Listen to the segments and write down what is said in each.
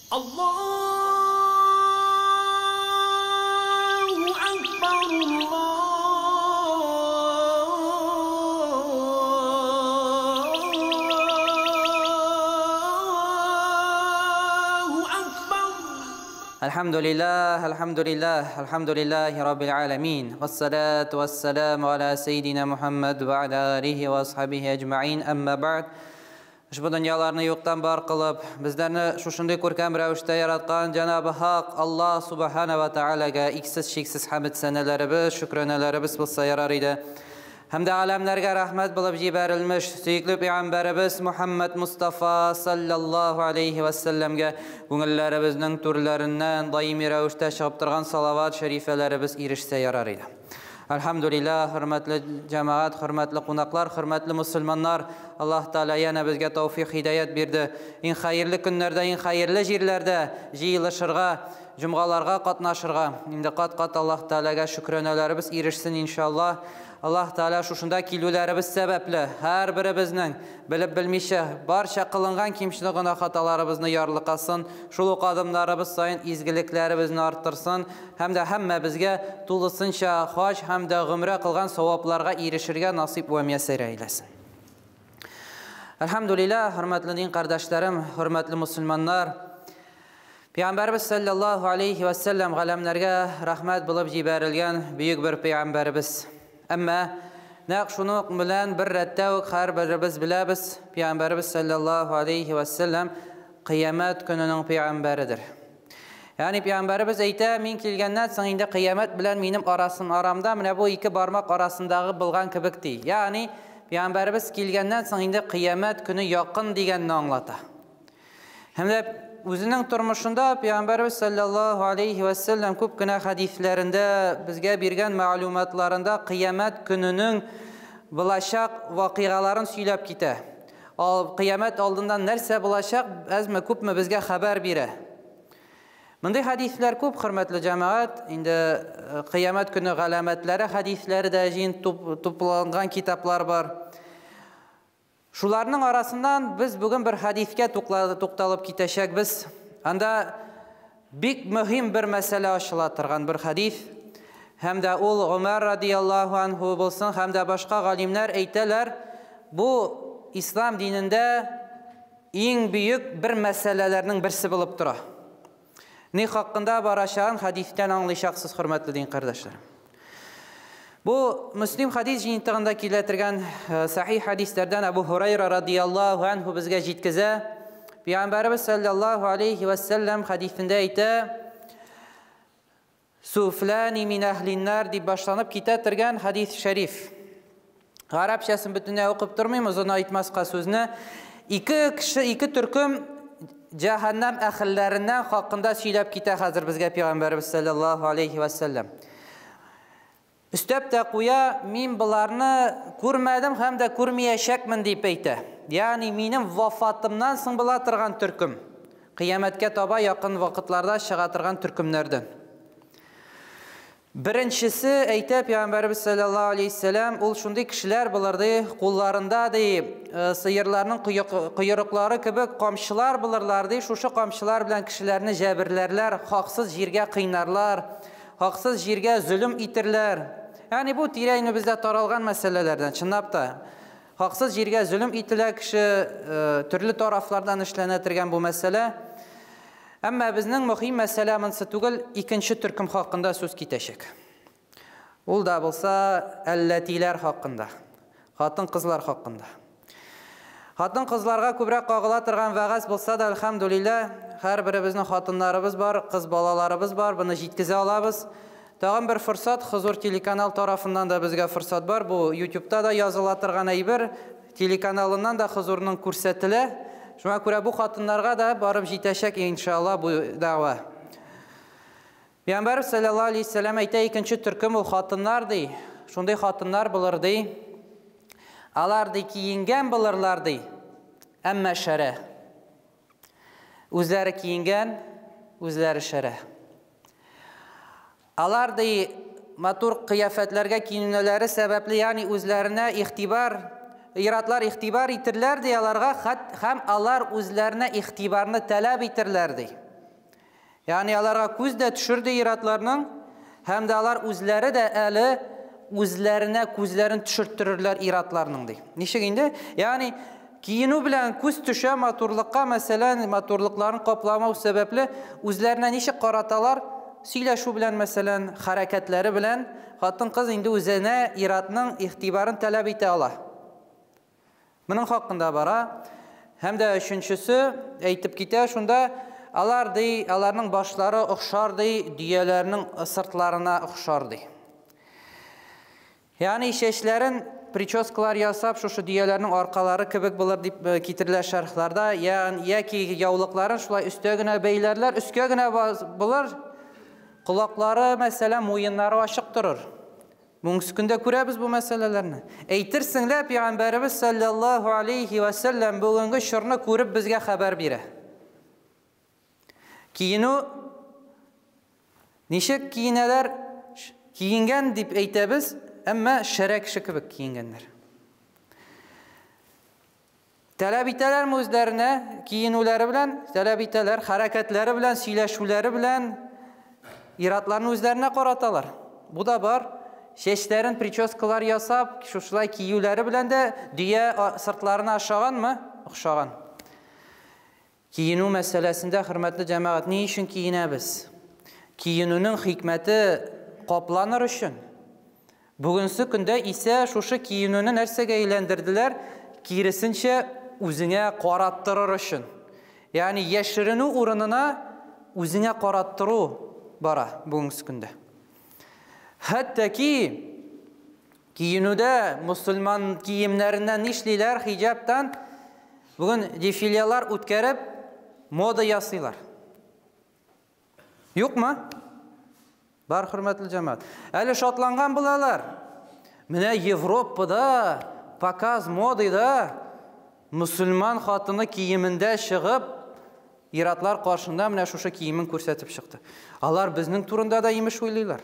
Allahu Akbar, Allahu Akbar. Elhamdülillah, elhamdülillah, elhamdülillahi Rabbil alemin. Vessalatu vesselamu ala seyyidina Muhammed ve ala alihi ve ashabihi ecma'in. Amma ba'd. Ushbu dunyolarni yo'qdan bor qilib, bizlarni shunday ko'rkam ravishda yaratgan Janobi Haq Alloh subhanahu va taolaga iksiz cheksiz hamd sanalarimiz, shukronalarimiz bo'lsa yarar edi. Hamda alamlarga rahmat bo'lib jibarilmish suyukli payg'ambarimiz Muhammad Mustafa sallallohu alayhi va sallamga ko'ngillarimizning turlaridan doimiy ravishda chiqib turgan salovat sharifalarimiz erishsa yarar edi. Alhamdulillah, hurmatli jamoat, hurmatli qo'noqlar, hurmatli musulmonlar, Alloh taolo yana bizga tavfiq hidoyat berdi. Eng xayrli kunlarda, eng xayrli yerlarda jiyilishirga, jumg'alarga qatnashirga, endi qat-qat Alloh taolaga shukronalarimiz erishsin inshaalloh. Alloh taolo shunda keluvlarimiz sababli har biribizning bilib bilmisha barcha qilingan kimchilik gunoh xatolarimizni yorliqasin, shul qadamlarimiz sayin izgiliklarimizni orttirsin, hamda hamma bizga to'lisincha hoj hamda umra qilgan savoblarga erishirga nasib va muyassar aylasin. Alhamdulillah, hurmatli din qardoshlarim, hurmatli musulmonlar, Payg'ambarimiz sallallohu alayhi va sallam g'alamlarga rahmat bo'lib jibarilgan buyuk bir payg'ambarimiz. Amma naq shuni bilan bir ratda har birimiz bilamiz, Payg'ambarimiz sallallohu alayhi va sallam qiyomat kunining payg'ambaridir. Ya'ni payg'ambarimiz ayta, men kelgandan so'ng endi qiyomat bilan mening oramda mana bu ikki barmoq orasindagi bo'lgan kibikdi. Ya'ni payg'ambarimiz kelgandan so'ng endi qiyomat kuni yaqin deganni anglatadi. Hamda o'zining turmushida Payg'ambarimiz sallallohu alayhi va sallam ko'pgina hadislarida bizga bergan ma'lumotlarida qiyomat kunining bo'lajak voqealarini so'ylab ketadi. Qiyomat oldidan narsa bo'lajak, azmi ko'pmi bizga xabar beradi. Bunday hadislar ko'p, hurmatli jamoat. Endi qiyomat kuni g'alamatlari hadislarida to'plangan kitoblar bor. Shularning arasından biz bugün bir hadisga to'xtalib ketashakmiz. Anda bek muhim bir masala ochiladigan bir hadis. Hamda ul Umar radhiyallohu anhu bo'lsin, hamda boshqa olimlar aytadilar, bu islom dinida eng buyuk bir masalalarning birisi bo'lib turadi. Ne haqida borashan hadisdan anglashaqsiz, hurmatli din qardoshlarim. Bu Müslim hadis jinitligida keltirgan sahih hadislardan Abu Hurayra radhiyallohu anhu bizga jetkiza, Payg'ambarimiz sallallohu alayhi va sallam hadisida ayta, suflani min ahlin nar deb boshlanib ketatirgan hadis sharif. Arabchasini butunlay o'qib turmaymiz, uni aytmasqa so'zni. Ikki turkum jahannam ahllaridan haqida so'ylab ketadi hozir bizga Payg'ambarimiz sallallohu alayhi va sallam. Üstab taqoya, men bularni ko'rmadim hamda ko'rmayashakman deb aytadi. Ya'ni mening vafotimdan so'ng bo'latirgan turkum, qiyomatga toba yaqin vaqtlarda chiqatirgan turkumlardan. Birinchisi aytib, Payg'ambarimiz sallallohu alayhi vasallam, ul shunday kishilar bo'lardi, qo'llarida siyirlarning quyruqlari kabi qamchilar bo'larlardi. Shu qamchilar bilan kishilarni jabirlarlar, haqsiz yerga qiynarlar, haqsiz yerga zulm etirlar. Ya'ni bu tirayni bizda taralgan masalalardan, chinnabda haqsiz yerga zulm etilgan kishi turli taraflardan ishlanatirgan bu masala. Ammo bizning muhim masalamiz tugul ikkinchi turkum haqida so'z ketashak. Ul da bo'lsa allatilar haqida, xotin-qizlar haqida. Xotin-qizlarga ko'proq qo'g'ilatirgan va'z bo'lsa da, alhamdulillah, har birimizning xotinlarimiz bor, qiz bolalarimiz bor, buni yetkiza olamiz. Tag'in bir fursat Huzur telekanal tarafidan da bizga fursat bor. Bu YouTube'da da yozilatirgan bir telekanalidan da Huzurning ko'rsatili. Shunga ko'ra bu xotinlarga da borib yetashak inshaalloh bu da'va. Payg'ambar sallallohu alayhi vasallam aytay, ikkinchi turkum u xotinlardi. Shunday xotinlar bo'lardi. Alardi kiyingan bo'larlardi. Amma shara. O'zlari kiyingan, o'zlari shara. Alardi matur qiyofatlarga kiyinulari sababli, ya'ni o'zlarini iratlar ixtibor etirlar deyalarga ham alar o'zlarini ixtiborni talab etirlardi. Yani alarga күз дә төшерде иратларның, һәм дә алар үзләре дә әле үзләренә күзләрен төшерттірерләр иратларның ди. Ничек инде? Yani киену белән күз төшә матурлыкка, мәсәлән, матурлыкларын капламау сәбәпле үзләренә ничек караталар? Сөйләшү белән, мәсәлән, хәрәкәтләре белән хатын-кыз инде үзенә иратның игътибарын таләп итә ала. Моның хакында бара. Һәм дә өченчесе әйтеп китә, шунда алар ди, аларның башлары охшар ди, дөяләрнең сыртларына охшар ди. Yani шәчләрен прическалар ясап, шушы дөяләрнең аркалары кебек булыр дип китерелә шәрхләрдә, яки яулыкларын шулай өстә генә бәйләрләр, өскә генә булыр. Кулаклары, мәсәлән, муеннары ачык торыр. Бүгенге көндә күрәбез бу мәсьәләләрне. Әйтерсең лә Пәйгамбәрбез саллаллаһу алейхи ва саллям бүгенге шурны күреп безгә хәбәр бирә. Киену ничек киенәләр? Киенгән дип әйтәбез, әмма шәрә кеше кебек киенгәннәр. Таләп итәләр үзләренә киенүләре белән, таләп итәләр хәрәкәтләре белән, сөйләшүләре белән иратларны үзләренә караталар. Бу да бар. Шәчләрен прическалар ясап, шушылай киюләре белән дә дөя сыртларына охшаганмы? Охшаган. Киену мәсьәләсендә, хөрмәтле җәмәгать, ни өчен киенәбез? Киенүнең хикмәте капланыр өчен. Бүгенге көндә исә шушы киенүне нәрсәгә әйләндерделәр? Киресенчә үзеңә караттырыр өчен. Yani яшеренү урынына үзеңә караттыру бара бүгенге көндә. Hatta ki kiyinüde Müslüman kiyimlerinden nişliler, hicaptan bugün defilyalar ütkərib moda yasıylar. Yok mu? Бар hürmetli cemaat. Әлі şatlangan bulalar. Mine Evropa'da pakaz modayda Müslüman hatını kiyiminde çıkıp iratlar karşında mine şuşa kiyimin көрсетіп çıktı. Alar bizning turunda da imiş oylıyorlar.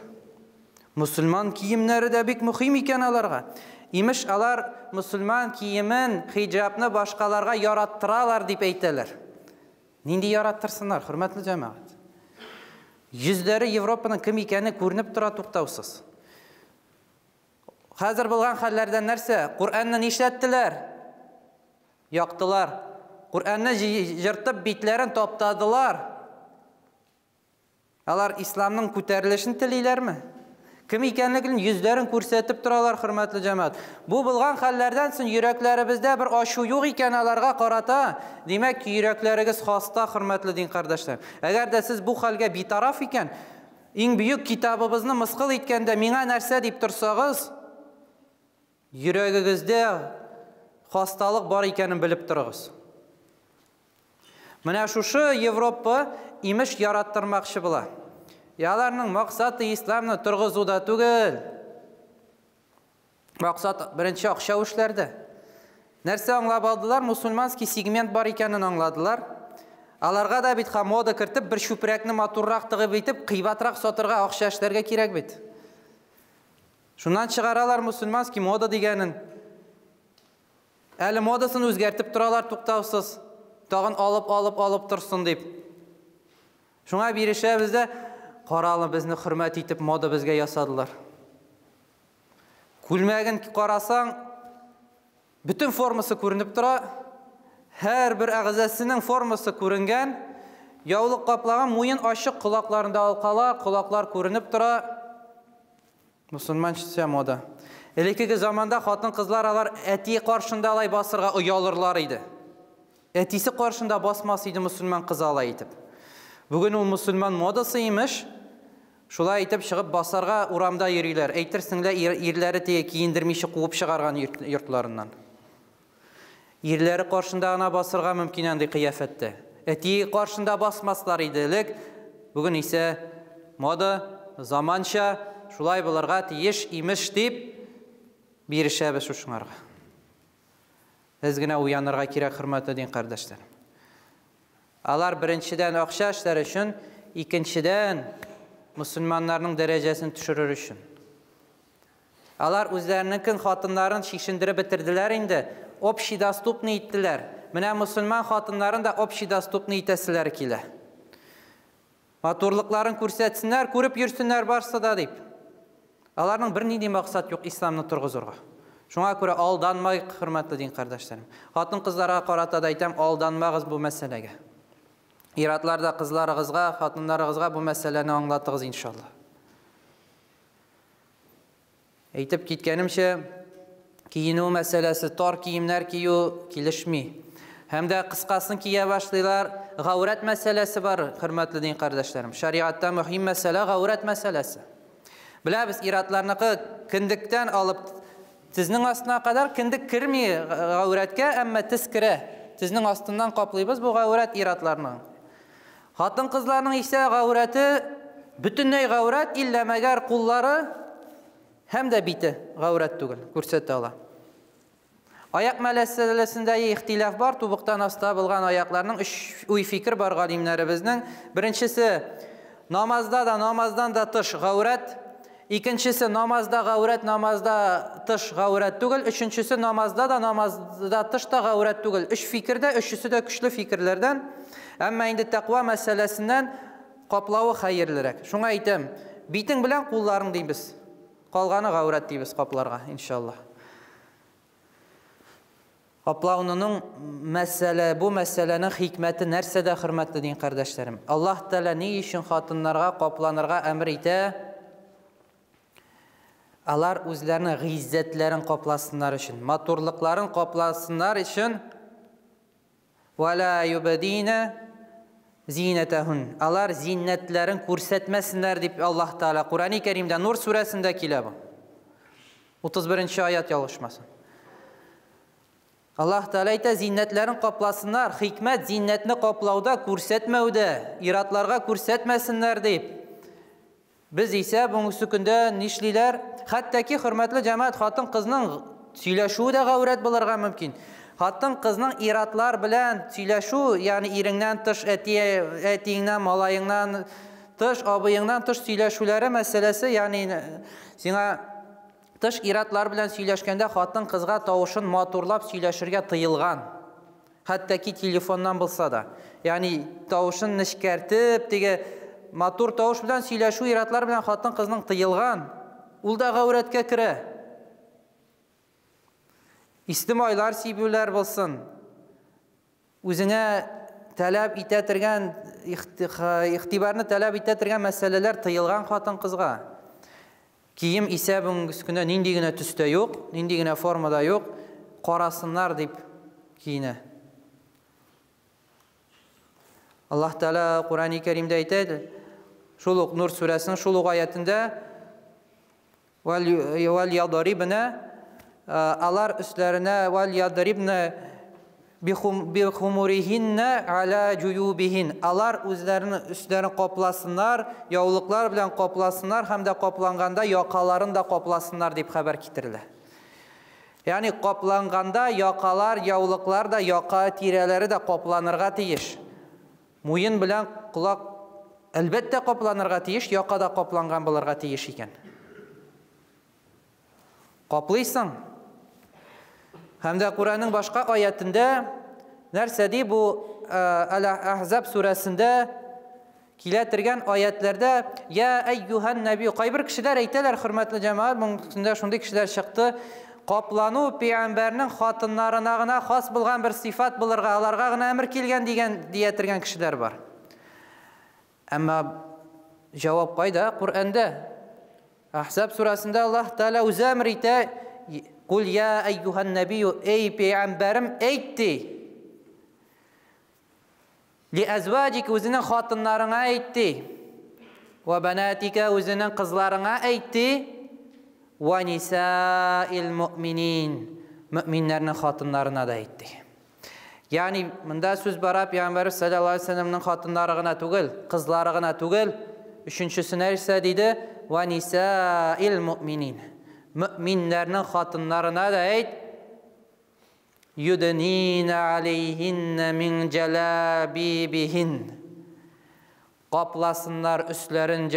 Müslüman kiyimleri de bik mühim iken alarga. İmiş alar Müslüman kiyimin, hicabını başkalarga yarattıralar deyip eyteler. Nindi yarattırsınlar, hürmetli cemaat. Yüzleri Avrupa'nın kim ikeni көрініп тұра туктаусыз. Hazır bulgan hallerden nerse, Kur'an'ı işlettiler, yaktılar. Kur'an'ı jırtıp bitlerin topladılar. Alar İslam'ın көтерілішін tileyler mi? Kim ikenligini yüzlerin көрсетіп turalar, hürmetli cemaat. Bu bulgan hallerden soň yüreklerimizde bir aşu yok iken alarga karata, demek ki yürekleriniz hasta, hürmetli din kardeşler. Eğer de siz bu halge bitaraf iken, en büyük kitabımızı mıskıl etkende mine nerse deyip tursağız, yüreğinizde hastalık var ikenin bilip turağız. Mine şuşu Avrupa imiş yarattırmakçı bula. Yalarның maqsatı İslamны turg'izуда түгел. Maqsat birinchi akşa işlerde. Нәрсе аңлап алдылар? Musulmanski segment бар икәнен аңладылар. Аларга да бит мода кертеп, bir шүпрәкне матуррак тыгып итеп, кыйбатрак сатырга акча эшләргә кирәк бит. Шуннан чыгаралар musulmanski мода дигәнен. Әле модасын үзгәртеп торалар туктаусыз. Тагын алып торсын дип. Шуңа бирешәбез дә Qaralım bizni hürmet etip moda bizge yasadılar. Күлмәген карасаң, bütün forması көрініп тұра, her bir ağzasının forması көрінген, яулық қаплаған мойын ашық құлақларында алқалар, құлақлар көрініп тұра, Müslümança moda. Элекеге заманда хатын қызлар алар әти қаршында алай басырға ұялырлар иді. Әтisi қаршында басмас иді Müslüman қыз алай етіп. Бүгін ол Müslüman modası imiş. Şulay itip çıkıp basarga uramda yürüyorlar. Eytirsinler yerleri teye kiyindirmişi kuvup çıkargan yurtlarından. Yerleri karşında basırga mümkün andi kıyafette. Eti karşında basmaslar idilik. Bugün ise moda, zamança, şulay bularga tiyiş imiş deyip bir işe beş uçunlarga. Ezgine uyanırga kirek hürmet edin kardeşlerim. Alar birinciden akşaşlar için, ikinciden Müslümanların derecesini düşürür için. Alar özlerinin hatınların şişindirip bitirdiler indi. Общий доступны ettiler. Mine Müslüman hatınların da общий доступны etesiler kile. Матурлыкларын күрсәтсеннәр, күреп йөрсеннәр барсы да дип. Аларның бер нинди максат юк исламны торгызырга. Шуңа күрә алданмай, хөрмәтле дин кардәшләрем. Хатын-кызларга карата да әйтәм, алданмагыз бу мәсьәләгә. Иратлар да кызларыгызга, хатыннарыгызга бу мәсьәләне аңлатыгыз иншалла. Әйтеп киткәнемчә, киенү мәсьәләсе, тар киемнәр кию килешми. Һәм дә кыскасын кия башлыйлар. Гаурат мәсьәләсе бар, хөрмәтле дин кардәшләрем. Шариатта мөһим мәсьәлә гаурат мәсьәләсе. Беләбез, иратларныкы киндектән алып тизнең астына кадәр киндек кирми гаураткә, әмма тиз керә. Тизнең астыннан каплыйбыз бу гаурат иратларның. Хатын-кызларның исә гаураты бөтенләй гаурат, илля мәгәр куллары һәм дә бите гаурат түгел, күрсәтә ала. Аяк мәсьәләсендә ихтилаф бар, тубыктан аста булган аякларның үч уй фикер бар галимнәребезнең. Беренчесе, намаздан да тыш гаурат. Икенчесе, намазда гаурат, намазда тыш гаурат түгел. Өченчесе, намазда тыш та гаурат түгел. Үч фикердә, өчесе дә көчле фикерләрдән. Әмма инде тақва мәсьәләсеннән каплауы хәерлерәк. Шуңа әйтәм, битең белән кулларың дибез. Калганы гаурат дибез капларга, иншалла. Каплауның мәсьәлә, бу мәсьәләнең хикмәте нәрсәдә, хөрмәтле дин кардәшләрем? Аллаһ Тәала ни өчен хатыннарга капланырга әмр итә? Алар үзләренең гыйззәтләрен капласыннар өчен, матурлыкларын капласыннар өчен. Вала юбдина зинатахун. Алар зиннәтләрен күрсәтмәсеннәр дип Аллаһ Тәала Кур'ан-ы Кәримдә Нур сүрәсендә килә бу. 31-нче аят ялгышмасын. Аллаһ Тәала әйтә, зиннәтләрен капласыннар. Хикмәт зиннәтне каплауда, күрсәтмәүдә, иратларга күрсәтмәсеннәр дип. Без исә бүгенге көндә нишлиләр? Хәтта ки хөрмәтле җәмәгать, хатын-кызның сөйләшүе дә гаурат булырга мөмкин. Хатын-кызның иратлар белән сөйләшү, ягъни иреңнән тыш, әтиңнән, малаеңнан тыш, абыеңнан тыш сөйләшүләре мәсьәләсе, ягъни сиңа тыш иратлар белән сөйләшкәндә хатын-кызга тавышын матурлап сөйләшергә тыелган. Хәтта ки телефоннан булса да. Ягъни тавышын нечкәртеп, теге матур тавыш белән сөйләшү иратлар белән хатын-кызның тыелган. Ул да гаурәткә керә. İstimailar sibülər bulsun. Үзеңә таләп итә торган, ихтибарны таләп итә торган мәсьәләләр тыелган хатын-кызга. Кием исә бүгенге көндә нинди генә төстә юк, нинди генә формада юк, карасыннар дип киенә. Аллаһ Тәала Кур'ан-ы Кәримдә әйтә, шул ук Нур сүрәсенең шул ук аятында: "Вал ядрибна", алар üstlerine vel yadribne bi khumurihinne ala juyubihin. Alar üstlerini kaplasınlar, yauluklar bilen kaplasınlar, hem de kaplanganda yakaların da kaplasınlar deyip haber getirirler. Yani kaplanganda yakalar, yauluklar da yaka tireleri de kaplanırga tiyiş. Muyun bilen kulak elbette kaplanırga tiyiş, yaka da kaplangan bulurga tiyiş iken. Kaplıysan. Hem de Kur'an'ın başka ayetinde nerse di bu Al-Ahzab suresinde kiletirgen ayetlerde ya eyyuhan nebi kaybır kişiler eyteler hürmetli cemaat bunun şundi kişiler çıktı kaplanu peygamberinin hatınlarına gına has bulgan bir sifat bulurga alarga gına emir kilgen diyetirgen kişiler var. Ama cevap kayda Kur'an'da Ahzab suresinde Allah Teala o'zi emr etdi. Qul ya eyyuhan nebiyyu ey peygamberim aytdi. Li azwajik o'zining xotinlarına aytdi. Va banatika o'zining qizlarına aytdi. Va nisa'il mu'minin müminlerning xotinlarına da aytdi. Yani bunda söz bara Peygamber sallallahu aleyhi ve sellem'nin xotinlarına tugul, qizlarına tugul. Üçüncüsü nerse dedi? Ve nisa'il mu'minin. Müminlerinin hatınlarına da ayt. Yudnine aleyhinne min celabibihin. Kaplasınlar üstlerin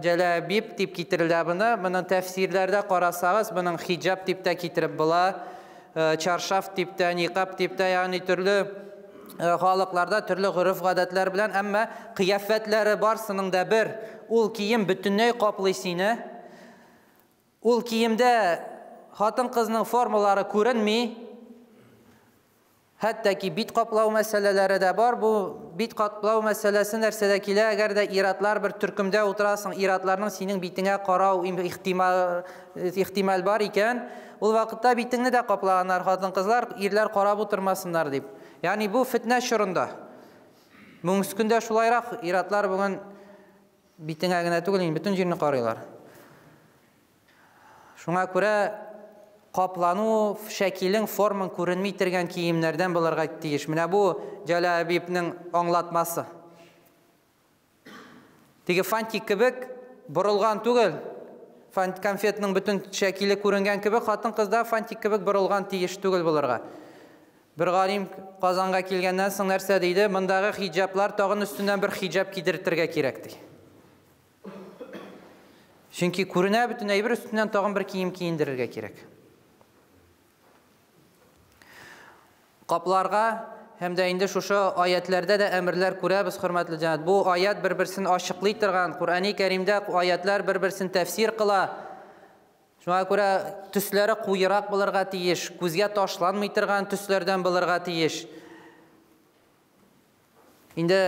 celabib tip getirildi bunu. Bunun tefsirlerde qarasağız. Bunun hicab tipte getirip bula. Çarşaf tipte, niqab tipte yani türlü халыкларда төрле гырыф гадәтләр белән, әмма кыяфәтләре барсының да бер. Ул кием бөтенләй каплый сине. Ул киемдә хатын-кызның формалары күренми. Хәтта ки бит каплау мәсьәләләре дә бар. Бу бит каплау мәсьәләсе нәрсәдә килә? Әгәр дә иратлар бер төркемдә утырасың, иратларның синең битеңә карау ихтимал бар икән, ул вакытта битеңне дә каплаганнар хатын-кызлар, ирләр карап утырмасыннар дип. Yani bu fitne şurunda. Бүгенге көндә шулайрак иратлар бүген битеңә генә түгел, бүтән җирне карыйлар. Шуңа күрә каплану шәкилен, форман күренми тергән киемнәрдән булырга тиеш. Менә бу Җәләбибнең аңлатмасы. Теге фантик кебек борылган түгел. Конфетның бүтән шәкиле күренгән кебек, хатын-кызда фантик кебек борылган тиеш түгел булырга. Bir галим Казанга килгәннән соң нәрсә диде? Мондагы хиҗаблар тагын өстеннән бер хиҗаб кидертергә кирәк ди. Чөнки күренә бөтен әйбер өстеннән тагын бер кием киендерергә кирәк. Капларга һәм дә инде шушы аятларда да әмерләр күрәбез, хөрмәтле җәмәгать. Бу аят бер-берсен ачыклый торган. Куръани Кәримдә аятлар бер-берсен тәфсир кыла. Шуңа күрә төсләре куйрак булырга тиеш, күзгә ташланмый торган төсләрдән булырга тиеш. Инде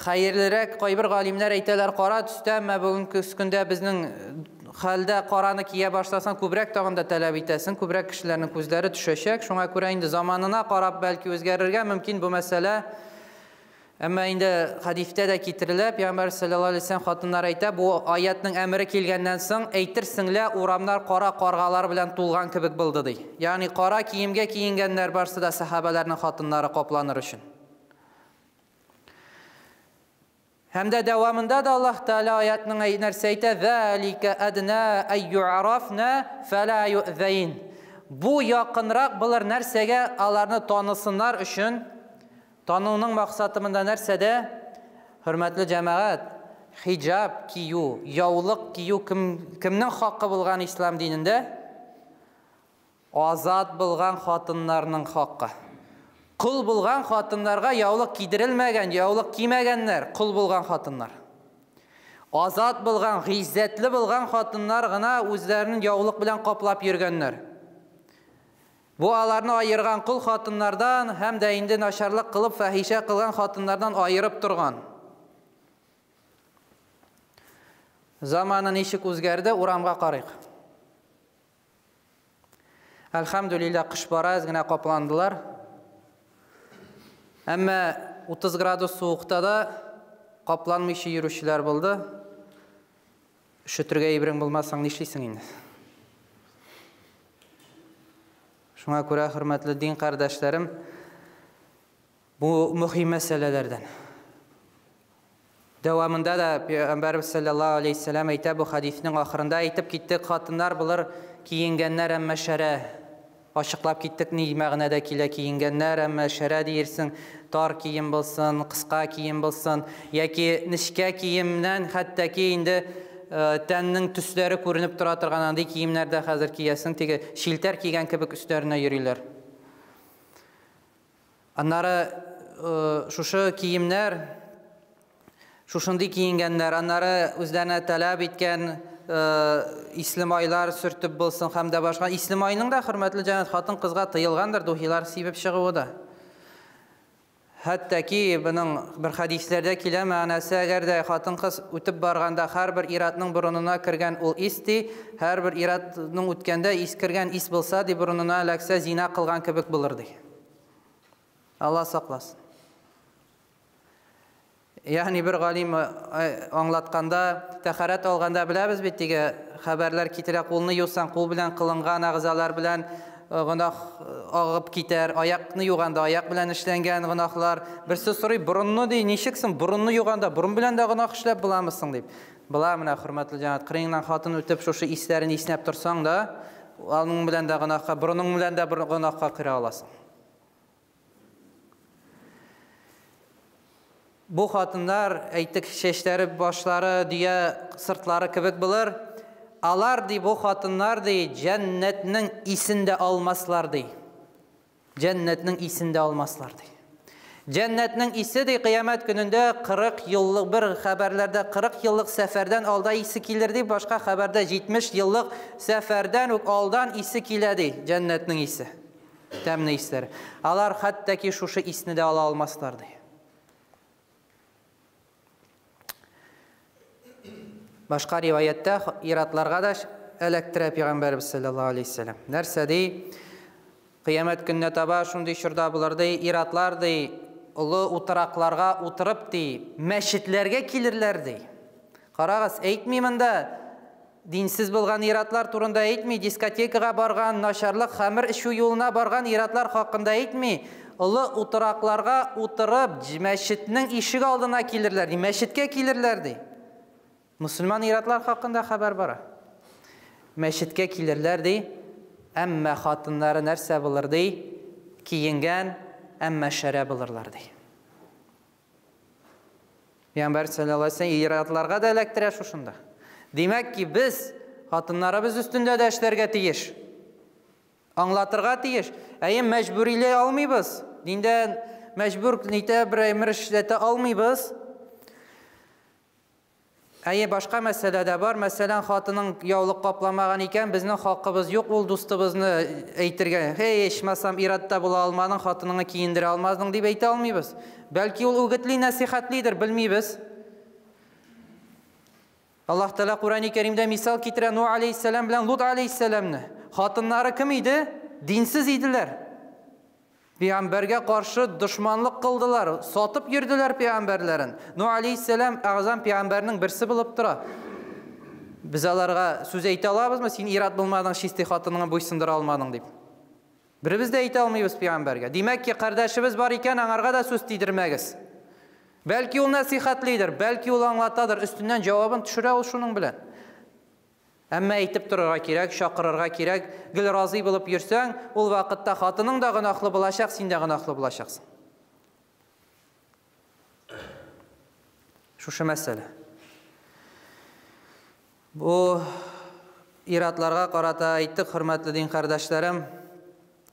хәерлерәк кайбер галимнәр әйтәләр, кара төстә, әмма бүгенге көндә безнең хәлдә караны кия башласаң, күбрәк тагын да таләп итәсең, күбрәк кешеләрнең күзләре төшәчәк. Шуңа күрә инде заманына карап бәлки үзгәрергә мөмкин бу мәсьәлә. Әмма инде хадифтә дә китерелә, Пәйгамбәр саллаллаһу алейһи ва саллям хатыннар әйтә, бу аятның әмере килгәннән соң әйтерсеңлә урамнар кара каргалар белән тулган кебек булды ди. Ягъни кара киемгә киенгәннәр барсы да сахабаларның хатыннары капланыр өчен. Һәм дә дәвамында да Аллаһ Тәала аятның нәрсә әйтә: "Залика адна ай ю'рафна фала ю'зайн." Бу якынрак булыр нәрсәгә аларны танысыннар өчен. Тануның максаты монда нәрсәдә? Хөрмәтле җәмәгать, хиҗаб кию, яулык кию кемнең хакы булган ислам динендә? Азат булган хатыннарның хакы. Кул булган хатыннарга яулык кидерелмәгән, яулык кимәгәннәр, кул булган хатыннар. Азат булган, гыйззәтле булган хатыннар гына үзләренең яулык белән каплап йөргәннәр. Бу аларны айырган кул хатыннардан һәм дә инде начарлык кылып фәхишә кылган хатыннардан айырып торган. Заманы ничек үзгәрде, урамга карыйк. Әлхәмдүлилләһ, кыш бараз гына капландылар. Әмма 30 градус суыкта да капланмыйча йөрүчеләр булды. Шөтергә ибрең булмасаң нишлисең инде? Шуңа күрә, хөрмәтле дин кардәшләрем, бу мөһим мәсьәләләрдән. Дәвамында да Пәйгамбәр саллаллаһу алейһи ва саллям әйтә, бу хадисның ахырында әйтеп китте, хатыннар булыр киенгәннәр, әмма шәрә. Ачыклап киттек, ни мәгънәдә килә киенгәннәр, әмма шәрә диерсең, тар кием булсын, кыска кием булсын, яки нечкә киемнән, хәтта ки инде тәннең төсләре күренеп тора торган андый киемнәрдә хәзер киясең, теге шилтәр кигән кебек өстәренә йөриләр. Аннары шушы киемнәр, шушындый киенгәннәр, аннары үзләренә таләп иткән ислам айлар сөртеп булсын һәм дә башка. Ислам айның да, хөрмәтле җәмәгать, хатын-кызга тыелгандыр духилар сибеп чыгуы да. Хәтта ки буның бер хадисләрдә килә мәгънәсе, әгәр дә хатын-кыз үтеп барганда һәрбер иратның бурынына кергән ул исти, һәрбер иратның үткәндә искергән ис булса, ди бурынына эләксә, зина кылган кебек булыр ди. Алла сакласын. Ягъни бер галим аңлатканда, тәһарәт алганда беләбез бит, теге хәбәрләр китерә, кулны юсаң, кул белән кылынган агъзалар белән гынах агып китәр, аякны юганда аяк белән эшләнгән гынахлар. Берсе сорый, бурынны ди, ничексең, бурынны юганда, бурын белән дә гынах эшләп буламысың дип. Була, менә хөрмәтле җәмәгать, кырыйңнан хатын үтеп шушы исләрен иснәп торсаң да, аның белән дә гынахка, бурының белән дә гынахка кыра аласың. Бу хатыннар, әйтик, чәчләре, башлары, дөя сыртлары кебек булыр. Алар ди, бу хатыннар ди, җәннәтнең исендә алмаслар ди. Җәннәтнең исендә алмаслар ди. Cennetning isi de kıyamet gününde 40 yıllık bir habərlərdə 40 yıllık seferden alda isi kilirdi. Başka haberde 70 yıllık seferden aldan isi kiledi. Cennetning isi. Təmni isləri. Alar hatta ki şuşu isini de ala almaslardı. Başka rivayette iratlarga da elektire Peygamberimiz sallallahu aleyhi ve sellem. Nerse dey, kıyamet gününe taba şunday şurda bulardı, iratlardı, ulu utıraklarga uturıp dey, meşitlerge kilirlerdi. Karağız, eğitmeyim da, dinsiz bulgan iratlar turunda eğitmey, diskotekaga bargan, naşarlık, hamir işu yoluna bargan iratlar hakkında eğitmey, ulu utıraklarga uturup, meşitinin işig aldına kilirlerdi, meşitke kilirlerdi. Müslüman iratlar hakkında haber var. Meşitke kilirlerdi, emme hatınları nerse bulurdu, kiyingen, emme şere bulurlardı. Peygamber sallallahu aleyhi ve sellem iratlarga da elektire şuşunda. Demek ki biz hatınlarımız üstünde deşlerge tiyiş. Anlatırga tiyiş. Eğer mecburiyle almayız. Dinden mecbur nite bir emir işleti almayız. Eğer başka meselede var. Mesela hatının yavluk kaplamağın iken bizning hakkımız yok. Ol dostumuzni eytirgen. Hey eşmasam iratta bula almadın, hatınını kiyindire almazdın deyip eyti almayız. Belki ol ügütli nasihatlidir, bilmeyiz. Allah Teala Kur'an-ı Kerim'de misal kitire Nuh aleyhisselam bilen Lut aleyhisselamni. Hatınları kim idi? Dinsiz idiler. Peygamberge karşı düşmanlık kıldılar. Satıp yürüdüler peygamberlerin. Nuh aleyhisselam ağzam peygamberinin birisi bulup dura. Biz alarga söz eyti alabız mı? Sen irat bulmadın, şisti hatınını boysundıra almadın deyip. Birimiz de eyti almayız peygamberge. Demek ki kardeşimiz var iken anarga da söz deydirmegiz. Belki o nasihatlidir, belki o anlatadır. Üstünden cevabın düşüre ol şunun bilen. Ama eytip dururga kirek, şakırırga kirek, gül razı bulup yürsen, ol vakitte hatının da günahlı bulaşak, sen de günahlı bulaşaksın. Şu mesele. Bu iratlarga qarata ayttık, hürmetli din kardeşlerim.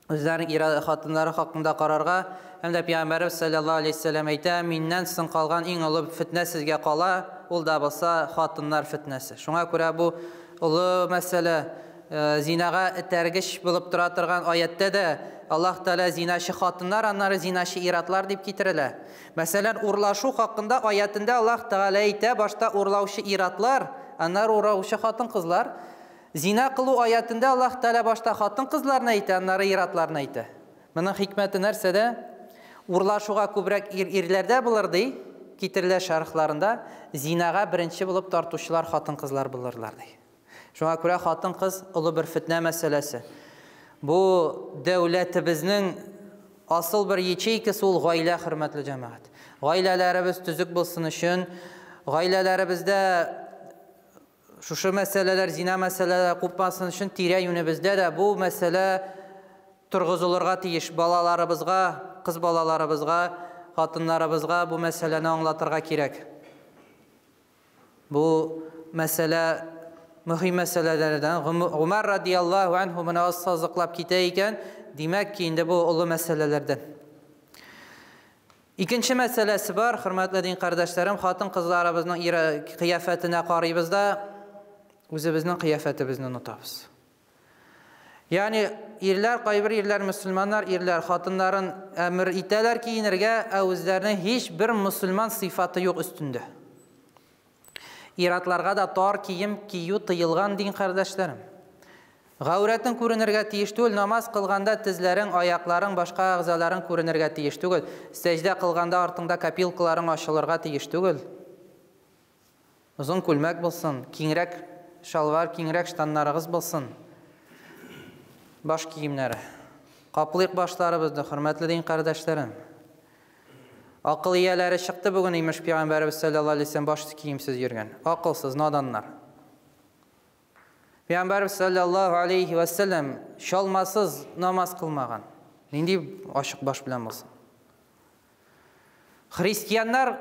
Özlerinin hatınları hakkında kararga, hem de Peygamberimiz sallallahu aleyhi ve sellem ayta, mindən sizin qalğan en ulu fitne sizge qala, ol da bolsa hatınlar fitnesi. Şuna göre bu ulu mesele zinaga tergiş bulup duratırgan ayette de Allah Teala zinaşı hatınlar, anları zinaşı iratlar deyip getirirler. Mesela urlaşu hakkında ayetinde Allah Teala ayta, başta urlaşu iratlar, anlar urlaşu hatın kızlar. Zina kılu ayetinde Allah Teala başta hatın kızlarına ayta, anları iratlarına ayta. Bunun hikmeti nerse de urlaşuğa kübrek irlerde bulurdu, getiriler şarkılarında zinaga birinci bulup tartışılar hatın kızlar bulurlardı. Şuna göre hatın kız ulu bir fitne meselesi. Bu devletimizin asıl bir yeçeykisi ol gaile hürmetli cemaat. Gailelerimiz tüzük bulsun için, gailelerimizde şu meseleler, zina meseleler kopmasın için tire yönümüzde de bu mesele turguzulurga tiyiş. Balalarımızga, kız balalarımızga, hatınlarımızga bu meseleni anlatırga kirek. Bu mesele mühim meselelerden. Ömer radiyallahu anhu buna azsazlıklap kiteyken demek ki indi bu ulu meselelerden. İkinci meselesi var, hürmetli din kardeşlerim, hatın kızlarımızın kıyafetine qaribizda özümüzün kıyafetimizni unutabız. Yani irler, qaybir irler, Müslümanlar irler, hatınların emir iteler ki inirge, özlerine hiçbir Müslüman sıfatı yok üstünde. İratlarga da tar kiyim kiyu tıyılgan din kardeşlerim. Gavretin көрінерге тиеш түгел, namaz kılganda tizlerin, ayakların, başka ağzaların көрінерге тиеш түгел. Secde kılganda artında kapilkaların açılırga тиеш түгел. Uzun külmek bulsun, kingrek şalvar, kingrek ştanlarınız bulsun. Baş kiyimleri. Kapılık başlarımızda, hürmetli din kardeşlerim. Akıl iyeleri çıktı bugün imiş Peygamberimiz sallallahu aleyhi ve sellem baş kiyimsiz yürgen. Akılsız, nadanlar. Peygamberimiz sallallahu aleyhi ve sellem şalmasız namaz kılmagan. Nindi aşık baş bilen olsun. Hristiyanlar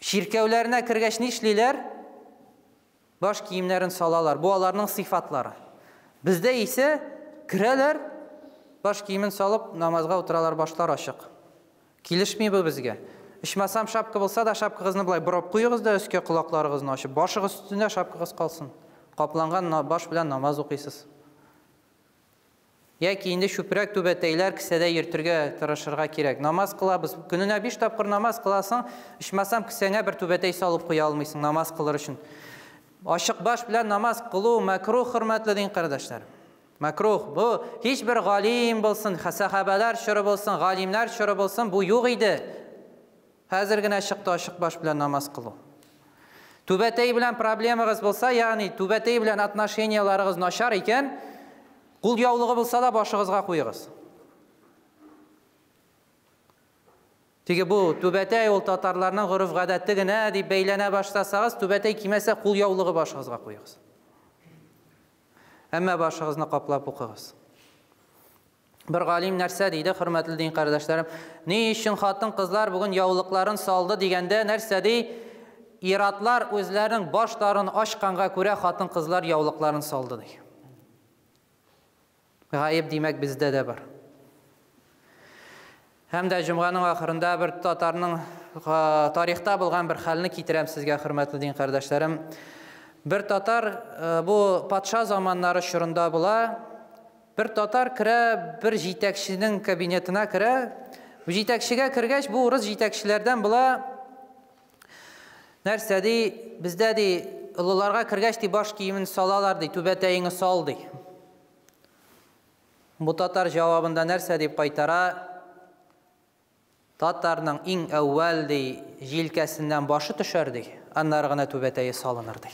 şirkevlerine kirgeç nişliler baş kiyimlerin salalar. Bu alarının sıfatları. Bizde ise kireler baş kiyimin salıp namazga oturalar başlar aşık. Килешми бу безгә. Ичмасам шапка булса да шапкагызны булай бурап куйыгыз да өскә колакларыгызны ачып, башыгыз өстендә шапкагыз калсын. Капланган баш белән намаз укыйсыз. Яки инде шүпрәк түбәтәйләр кесәдә йөртергә тырышырга кирәк. Намаз кылабыз. Көненә 5 тапкыр намаз кыласың, ичмасам кесәңә бер түбәтәй салып куя алмыйсың намаз кылыр өчен. Ачык баш белән намаз кылу макрух, хөрмәтле дин кардәшләр. Макрух. Бу һичбер галим булсын, сахабалар шуры булсын, галимнәр шуры булсын, бу юк иде. Хәзер генә чыкты ачык баш белән намаз кылу. Түбәтәй белән проблемагыз булса, ягъни түбәтәй белән отношенияларыгыз начар икән, кул яулыгы булса да башыгызга куйыгыз. Тиге бу түбәтәй ул татарларның горыф гадәте генә дип бәйләнә башласагыз, түбәтәй кимәсә кул яулыгы башыгызга куйыгыз. Әмма башыгызны каплап укыгыз. Bir галим нәрсә диде, хөрмәтле дин кардәшләрем, ни өчен хатын кызлар бүген яулыкларын салды дигәндә нәрсә ди? Иратлар үзләренең башларын ачканга күрә хатын кызлар яулыкларын салды ди. Гаип димәк бездә дә бар. Һәм дә җомганың ахырында бер татарның тарихта булган бер хәлне китерәм сезгә, хөрмәтле дин кардәшләрем. Bir татар бу патша заманнары чорында була. Bir татар керә, bir җитәкченең кабинетына керә. Бу җитәкчегә кергәч, бу урыс җитәкчеләрдән була. Нәрсә ди, бездә ди, олыларга кергәч ди баш киемен салалар ди, түбәтәеңне сал ди. Бу татар җавабында нәрсә дип кайтара? Татарның иң әүвәл ди, җилкәсеннән башы төшәр ди, аннары гына түбәтәе салыныр ди.